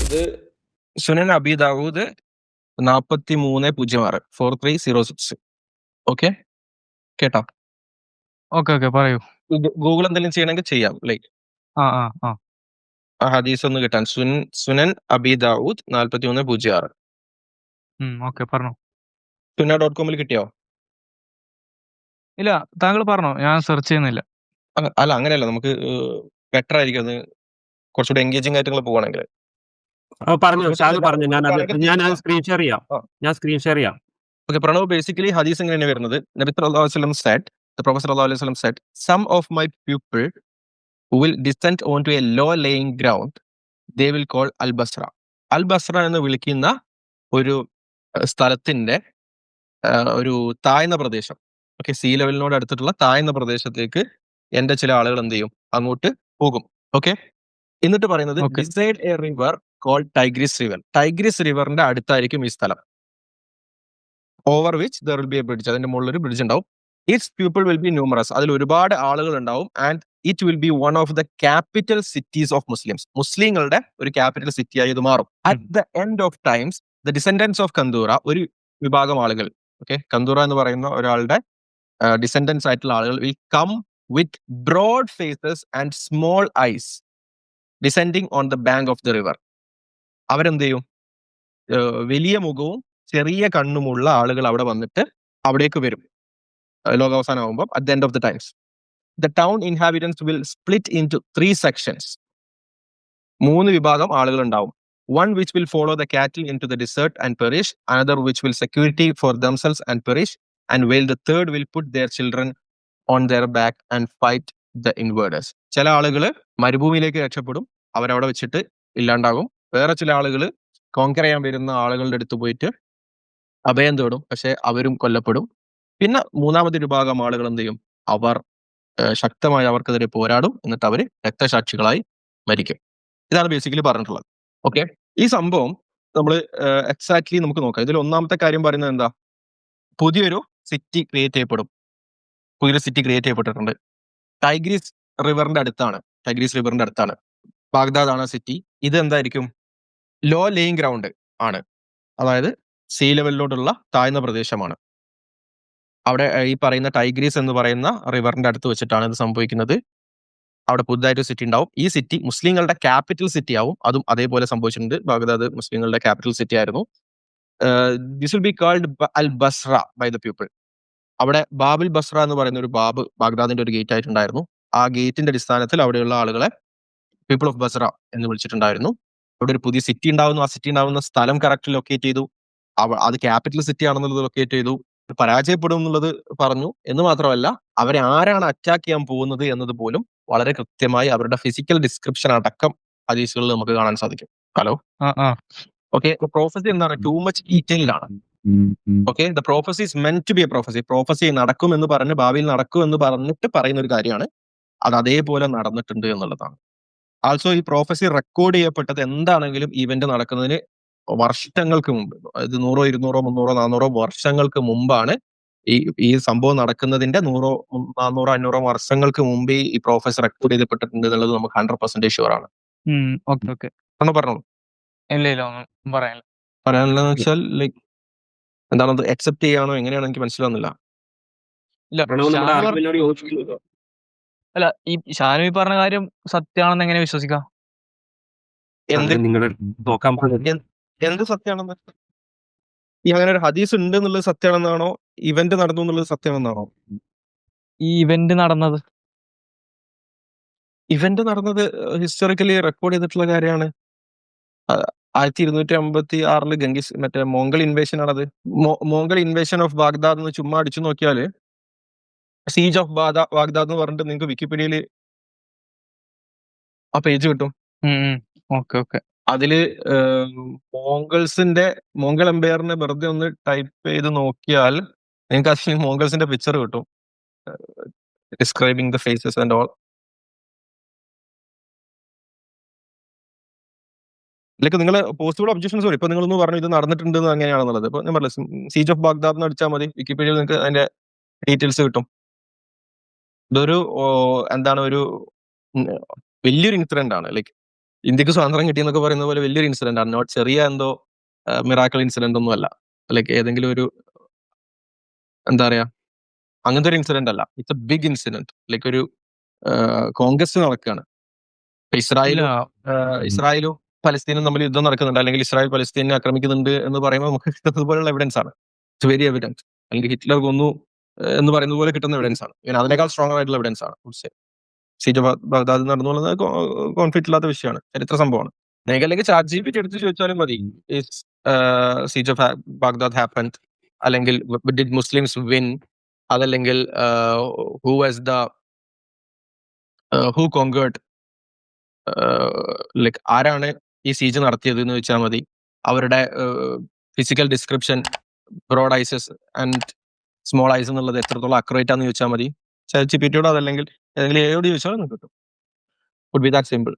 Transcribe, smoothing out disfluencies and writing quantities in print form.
ഇത് സുനൻ അബി ദാവൂദ് 4306 4306. ഓക്കെ, കേട്ടോ? Okay okay പറയൂ. ഗൂഗിൾ എന്തെങ്കിലും ചെയ്യണമെങ്കിൽ ചെയ്യാം. ലൈക്ക് ആ ആ ആ ആ ഹദീസ് ഒന്ന് കിട്ടാൻ സുനൻ അബി ദാവൂദ് 4306. ഓക്കെ പറഞ്ഞു. സുന.com കിട്ടിയോ? ഇല്ല, താങ്കൾ പറഞ്ഞോ, ഞാൻ സെർച്ച് ചെയ്യുന്നില്ല. അല്ല, അങ്ങനെയല്ല, നമുക്ക് ബെറ്റർ ആയിരിക്കും അത്, കുറച്ചുകൂടി എൻഗേജിങ് ആയിട്ട് നിങ്ങൾ പോവാണെങ്കിൽ. പറഞ്ഞു ഷാദ് പറഞ്ഞു. ഞാൻ സ്ക്രീൻ ഷെയർ ചെയ്യാം. ഞാൻ സ്ക്രീൻ ഷെയർ ചെയ്യാം. Okay, Pranav, basically hadith എങ്ങനെയാണ് വരുന്നത്? നബി സല്ലല്ലാഹു അലൈഹി വസല്ലം said, the Prophet sallallahu alaihi wasallam said, some of my people who will descend onto a low laying ground, they will call al-Basra. al-Basra എന്ന് വിളിക്കുന്ന ഒരു സ്ഥലത്തിന്റെ ഒരു താഴ്ന്ന പ്രദേശം, ഓക്കെ, സീ ലെവലിനോട് അടുത്തിട്ടുള്ള താഴ്ന്ന പ്രദേശത്തേക്ക് എന്റെ ചില ആളുകൾ എന്ത് ചെയ്യും, അങ്ങോട്ട് പോകും. ഓക്കെ, എന്നിട്ട് പറയുന്നത് beside a river called Tigris river. Tigris റിവറിന്റെ അടുത്തായിരിക്കും ഈ സ്ഥലം. Over which there will be a bridge, അതിന്റെ മുകളിൽ ഒരു ബ്രിഡ്ജ് ഉണ്ടാവും. Its people will be numerous, അതിൽ ഒരുപാട് ആളുകൾ ഉണ്ടാവും. And it will be one of the capital cities of Muslims, മുസ്ലിങ്ങളുടെ ഒരു ക്യാപിറ്റൽ സിറ്റി ആയി ഇത് മാറും. At the end of times the descendants of Qantura, ഒരു വിഭാഗം ആളുകൾ, ഓക്കെ, കന്തൂറ എന്ന് പറയുന്ന ഒരാളുടെ ഡിസെൻഡൻസ് ആയിട്ടുള്ള ആളുകൾ will come with broad faces and small eyes descending on the bank of the river. അവരെന്ത് ചെയ്യും, വലിയ മുഖവും ചെറിയ കണ്ണുമുള്ള ആളുകൾ അവിടെ വന്നിട്ട് അവിടേക്ക് വരും ലോകാവസാനമാകുമ്പോൾ. At the end of the times the town inhabitants will split into 3 sections. 3 വിഭാഗം ആളുകൾ ഉണ്ടാവും. One which will follow the cattle into the desert and perish, another which will security for themselves and perish, and while the third will put their children on their back and fight the invaders. ചില ആളുകൾ മരുഭൂമിയിലേക്ക് രക്ഷപ്പെടും, അവരവിടെ വെച്ചിട്ട് ഇല്ലാണ്ടാകും. വേറെ ചില ആളുകൾ conquer ചെയ്യാൻ വരുന്ന ആളുകളുടെ അടുത്ത് പോയിട്ട് അഭയം തേടും, പക്ഷെ അവരും കൊല്ലപ്പെടും. പിന്നെ മൂന്നാമത്തെ വിഭാഗം ആളുകൾ എന്ത് ചെയ്യും, അവർ ശക്തമായി അവർക്കെതിരെ പോരാടും, എന്നിട്ട് അവർ രക്തസാക്ഷികളായി മരിക്കും. ഇതാണ് ബേസിക്കലി പറഞ്ഞിട്ടുള്ളത്. ഓക്കെ, ഈ സംഭവം നമ്മൾ എക്സാക്ട്ലി നമുക്ക് നോക്കാം. ഇതിൽ ഒന്നാമത്തെ കാര്യം പറയുന്നത് എന്താ, പുതിയൊരു സിറ്റി ക്രിയേറ്റ് ചെയ്യപ്പെടും. പുതിയൊരു സിറ്റി ക്രിയേറ്റ് ചെയ്യപ്പെട്ടിട്ടുണ്ട്. ടൈഗ്രീസ് റിവറിന്റെ അടുത്താണ്. ബാഗ്ദാദ് ആണ് സിറ്റി. ഇത് എന്തായിരിക്കും, ലോ ലേയിങ് ഗ്രൗണ്ട് ആണ്, അതായത് സീ ലെവലിലോട്ടുള്ള താഴ്ന്ന പ്രദേശമാണ്. അവിടെ ഈ പറയുന്ന ടൈഗ്രീസ് എന്ന് പറയുന്ന റിവറിന്റെ അടുത്ത് വെച്ചിട്ടാണ് ഇത് സംഭവിക്കുന്നത്. അവിടെ പുതുതായിട്ട് സിറ്റി ഉണ്ടാവും. ഈ സിറ്റി മുസ്ലിങ്ങളുടെ ക്യാപിറ്റൽ സിറ്റി ആവും. അതും അതേപോലെ സംഭവിച്ചിട്ടുണ്ട്. ബാഗ്ദാദ് മുസ്ലിങ്ങളുടെ ക്യാപിറ്റൽ സിറ്റി ആയിരുന്നു. This will be called al Basra by the people. അവിടെ ബാബുൽ ബസ്ര എന്ന് പറയുന്ന ഒരു ബാഗ്ദാദിന്റെ ഒരു ഗേറ്റ് ആയിട്ടുണ്ടായിരുന്നു. ആ ഗേറ്റിന്റെ അടിസ്ഥാനത്തിൽ അവിടെയുള്ള ആളുകളെ പീപ്പിൾ ഓഫ് ബസ്ര എന്ന് വിളിച്ചിട്ടുണ്ടായിരുന്നു. അവിടെ ഒരു പുതിയ സിറ്റി ഉണ്ടാവുന്നു. ആ സിറ്റി ഉണ്ടാവുന്ന സ്ഥലം കറക്റ്റ് ലൊക്കേറ്റ് ചെയ്തു. അത് ക്യാപിറ്റൽ സിറ്റി ആണെന്നുള്ളത് ലൊക്കേറ്റ് ചെയ്തു. പരാജയപ്പെടും എന്നുള്ളത് പറഞ്ഞു. എന്ന് മാത്രമല്ല, അവരെ ആരാണ് അറ്റാക്ക് ചെയ്യാൻ പോകുന്നത് എന്നത് പോലും വളരെ കൃത്യമായി അവരുടെ ഫിസിക്കൽ ഡിസ്ക്രിപ്ഷൻ അടക്കം ഹദീസുകളിൽ നമുക്ക് കാണാൻ സാധിക്കും. ഹലോ, ഓക്കെ, പ്രോഫസി എന്താണ്, ടൂ മച്ച് ഡീറ്റെയിൽഡ് ആണ്. Okay, the prophecy is meant to be a prophecy. Prophecy നടക്കും എന്ന് പറഞ്ഞ്, ഭാവിയിൽ നടക്കും എന്ന് പറഞ്ഞിട്ട് പറയുന്ന ഒരു കാര്യമാണ്. അത് അതേപോലെ നടന്നിട്ടുണ്ട് എന്നുള്ളതാണ്. ആൾസോ ഈ പ്രോഫസി റെക്കോർഡ് ചെയ്യപ്പെട്ടത് എന്താണെങ്കിലും ഇവന്റ് നടക്കുന്നതിന് വർഷങ്ങൾക്ക് മുമ്പ്, അതായത് 100, 200, 300, 400 വർഷങ്ങൾക്ക് മുമ്പാണ് ഈ സംഭവം നടക്കുന്നതിന്റെ 100, 400, 500 വർഷങ്ങൾക്ക് മുമ്പേ ഈ പ്രോഫസർ റെക്കോർഡ് ചെയ്യപ്പെട്ടിട്ടുണ്ട് എന്നുള്ളത് നമുക്ക് 100% ഷുവർ ആണ്. പറഞ്ഞോളൂ. പറയാനില്ലെന്ന് വെച്ചാൽ ലൈക്ക് എന്താണത്, അക്സെപ്റ്റ് ചെയ്യാനോ എങ്ങനെയാണ് എനിക്ക് മനസ്സിലാവുന്നില്ല. അല്ല, ഈ ഷാനു പറഞ്ഞ കാര്യം സത്യമാണെന്ന് എങ്ങനെ വിശ്വസിക്കാം? എന്ത് സത്യമാണെന്ന്, ഈ അങ്ങനെ ഒരു ഹദീസ് ഉണ്ട് എന്നുള്ളത് സത്യമാണെന്നാണോ, ഇവന്റ് നടന്നു എന്നുള്ളത് സത്യമാണെന്നാണോ? ഈ ഇവന്റ് നടന്നത് ഹിസ്റ്റോറിക്കലി റെക്കോർഡ് ചെയ്തിട്ടുള്ള കാര്യമാണ്. 1256 ഗംഗീസ് മറ്റേ മോംഗൾ ഇൻവേഷൻ ആണത്. മോംഗൾ ഇൻവേഷൻ ഓഫ് ബാഗ്ദാദ് എന്ന് ചുമ്മാ അടിച്ചു നോക്കിയാല് സീജ് ഓഫ് ബാഗ്ദാദ് എന്ന് പറഞ്ഞിട്ട് നിങ്ങൾക്ക് വിക്കിപീഡിയയിൽ ആ പേജ് കിട്ടും. അതില് മോംഗൾ എംപയറിനെ വെറുതെ ഒന്ന് ടൈപ്പ് ചെയ്ത് നോക്കിയാൽ നിങ്ങൾക്ക് അതിൽ മോംഗൾസിന്റെ പിക്ചർ കിട്ടും, describing the faces and all. Like നിങ്ങൾ പോസിബിൾ ഒബ്ജക്ഷൻസ് വരും. ഇപ്പൊ നിങ്ങളൊന്ന് പറഞ്ഞു ഇത് നടന്നിട്ടുണ്ട് അങ്ങനെയാണെന്നുള്ളത്. ഇപ്പൊ ഞാൻ പറഞ്ഞില്ല, സീജ് ഓഫ് ബാഗ്ദാദ് എന്ന് അടിച്ചാൽ മതി, വിക്കിപീഡിയയിൽ നിങ്ങൾക്ക് അതിന്റെ ഡീറ്റെയിൽസ് കിട്ടും. ഇതൊരു എന്താണ്, ഒരു വലിയൊരു ഇൻസിഡന്റ് ആണ്. ലൈക്ക് ഇന്ത്യക്ക് സ്വാതന്ത്ര്യം കിട്ടിയെന്നൊക്കെ പറയുന്ന പോലെ വലിയൊരു ഇൻസിഡന്റ് ആണ്. നോട്ട് ചെറിയ എന്തോ മിറാക്കിൾ ഇൻസിഡന്റ് ഒന്നും അല്ല. ലൈക്ക് ഏതെങ്കിലും ഒരു എന്താ പറയാ അങ്ങനത്തെ ഒരു ഇൻസിഡന്റ് അല്ല. It's a big incident. Like ഒരു കോൺഗ്രസ് നടക്കുകയാണ്. ഇപ്പൊ ഇസ്രായേലും പലസ്തീനും തമ്മിൽ യുദ്ധം നടക്കുന്നുണ്ട്, അല്ലെങ്കിൽ ഇസ്രായേൽ പലസ്തീനെ ആക്രമിക്കുന്നുണ്ട് എന്ന് പറയുമ്പോൾ നമുക്ക് കിട്ടുന്നത് പോലുള്ള എവിഡൻസ് ആണ്. It's very evidence. അല്ലെങ്കിൽ ഹിറ്റ്ലർ കൊന്നു എന്ന് പറയുന്നത് പോലെ കിട്ടുന്ന എവിഡൻസ് ആണ്. പിന്നെ അതിനേക്കാൾ സ്ട്രോങ് ആയിട്ടുള്ള എവിഡൻസ് ആണ്. സീജ് ബഗ്ദാദ് നടന്നുള്ളത് കോൺഫ്ലിക്റ്റ് ഇല്ലാത്ത വിഷയമാണ്, ചരിത്ര സംഭവമാണ്. അല്ലെങ്കിൽ ചാറ്റ് ജി പി ടി എടുത്ത് ചോദിച്ചാലും മതി. സീജ് ഓഫ് ബാഗ്ദാദ് ഹാപ്പൻഡ്, അല്ലെങ്കിൽ ഡിഡ് മുസ്ലിംസ് വിൻ, അതല്ലെങ്കിൽ who was the who conquered, like ആരാണ് ഈ സീജ് നടത്തിയത് എന്ന് വെച്ചാൽ മതി. അവരുടെ physical description, broad eyes and small eyes എന്നുള്ളത് എത്രത്തോളം അക്യുറേറ്റ് ആണെന്ന് ചോദിച്ചാൽ മതി. ചാറ്റ് ജി പി ടിയോട് അതല്ലെങ്കിൽ ഏതെങ്കിലും എയോട് ചോദിച്ചാൽ നമുക്ക് കിട്ടും. Would be that simple.